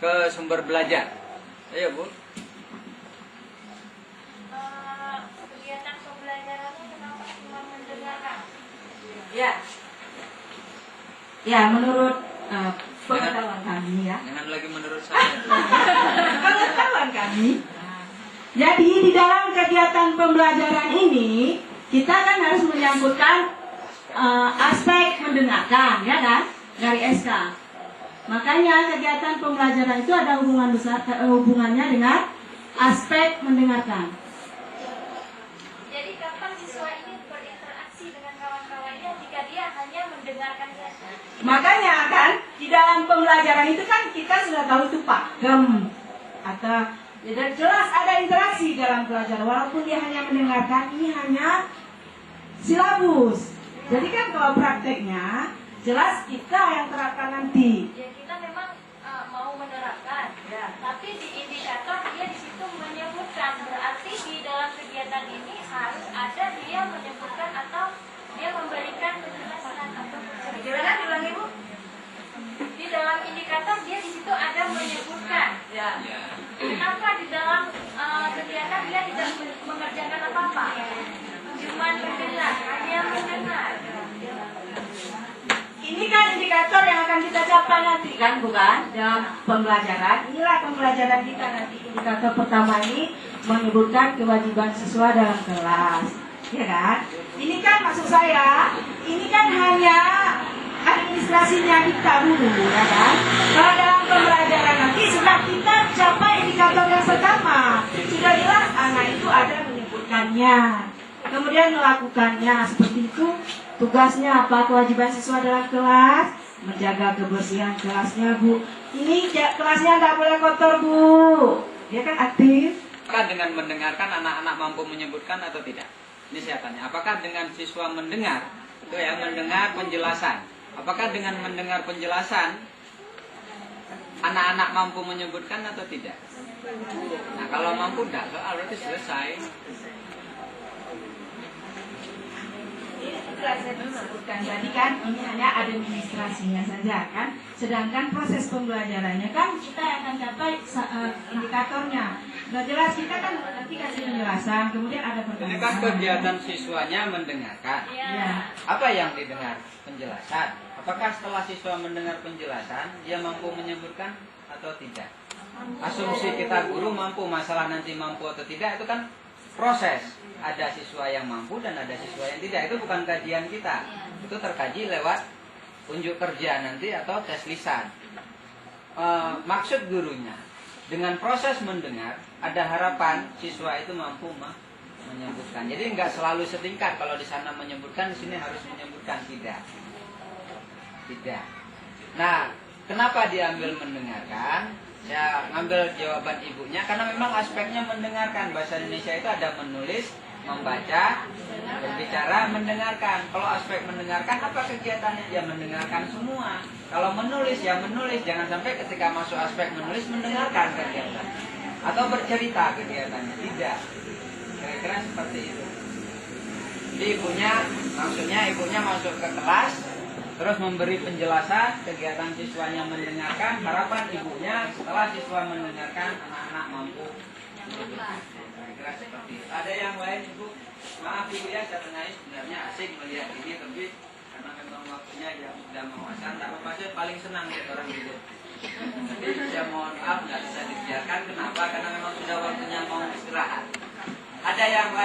ke sumber belajar. Ayo Bu. Kegiatan pembelajarannya kenapa cuma mendengarkan? Ya, menurut pengetahuan kami ya. Jangan lagi menurut saya. Pengetahuan kami. Jadi di dalam kegiatan pembelajaran ini kita kan harus menyambutkan aspek mendengarkan, ya kan, dari SK. Makanya kegiatan pembelajaran itu ada hubungannya dengan aspek mendengarkan. Jadi kapan siswa ini berinteraksi dengan kawan-kawannya jika dia hanya mendengarkan saja? Makanya kan di dalam pembelajaran itu kan kita sudah tahu itu pakem atau ya, jelas ada interaksi dalam pelajaran walaupun dia hanya mendengarkan, ini hanya silabus. Jadi kan kalau prakteknya jelas kita yang terapkan nanti. Ya kita memang mau menerapkan, ya. Tapi di indikator dia di situ menyebutkan, berarti di dalam kegiatan ini harus ada dia menyebutkan atau dia memberikan penjelasan atau Gimana diulangi Bu? di dalam indikator dia di situ ada menyebutkan. Ya. Kenapa di dalam kegiatan dia tidak mengerjakan apa-apa? Cuma mendengar, hanya mendengar. Ini kan indikator yang akan kita capai nanti kan, bukan? Dalam pembelajaran. Inilah pembelajaran kita nanti. Indikator pertama ini menyebutkan kewajiban siswa dalam kelas, ya kan? Ini kan maksud saya, ini kan hanya administrasinya kita dulu, ya kan? Kalau dalam pembelajaran nanti sudah kita capai indikator yang pertama, sudah jelas anak itu ada menyebutkannya, kemudian melakukannya seperti itu. Tugasnya apa? Kewajiban siswa dalam kelas menjaga kebersihan kelasnya Bu. Ini kelasnya nggak boleh kotor Bu. Dia kan aktif. Apakah dengan mendengarkan anak-anak mampu menyebutkan atau tidak? Ini saya tanya. Apakah dengan siswa mendengar, itu ya mendengar penjelasan. Apakah dengan mendengar penjelasan anak-anak mampu menyebutkan atau tidak? Nah kalau mampu tidak, soal berarti selesai. Itulah saya sebutkan tadi kan, ini hanya administrasinya saja kan. Sedangkan proses pembelajarannya kan kita yang akan capai indikatornya. Nah jelas kita kan nanti kasih penjelasan, kemudian ada pertanyaan. Ini kan kegiatan siswanya mendengarkan. Ya. Apa yang didengar? Penjelasan. Apakah setelah siswa mendengar penjelasan, dia mampu menyebutkan atau tidak? Asumsi kita guru mampu, masalah nanti mampu atau tidak, itu kan proses. Ada siswa yang mampu dan ada siswa yang tidak. Itu bukan kajian kita. Itu terkaji lewat unjuk kerja nanti atau tes lisan. Maksud gurunya, dengan proses mendengar, ada harapan siswa itu mampu menyebutkan. Jadi nggak selalu setingkat. Kalau di sana menyebutkan, di sini harus menyebutkan. Tidak. Nah, kenapa diambil mendengarkan? Saya ngambil jawaban ibunya karena memang aspeknya mendengarkan. Bahasa Indonesia itu ada menulis, membaca, berbicara, mendengarkan. Kalau aspek mendengarkan apa kegiatannya? Ya mendengarkan semua. Kalau menulis ya menulis. Jangan sampai ketika masuk aspek menulis mendengarkan kegiatan atau bercerita kegiatannya. Tidak. Kira-kira seperti itu. Jadi ibunya masuk ke kelas, terus memberi penjelasan, kegiatan siswanya mendengarkan, harapan ibunya setelah siswa mendengarkan anak-anak mampu menyebutkan. Kira-kira seperti itu. Ada yang lain Ibu? Maaf Ibu ya, saya tengahin sebenarnya asik melihat ini, tapi karena memang waktunya yang sudah mau asal, tak apa saya paling senang lihat orang tidur. Jadi saya mohon maaf nggak bisa dibiarkan. Kenapa? Karena memang sudah waktunya mau istirahat. Ada yang lain?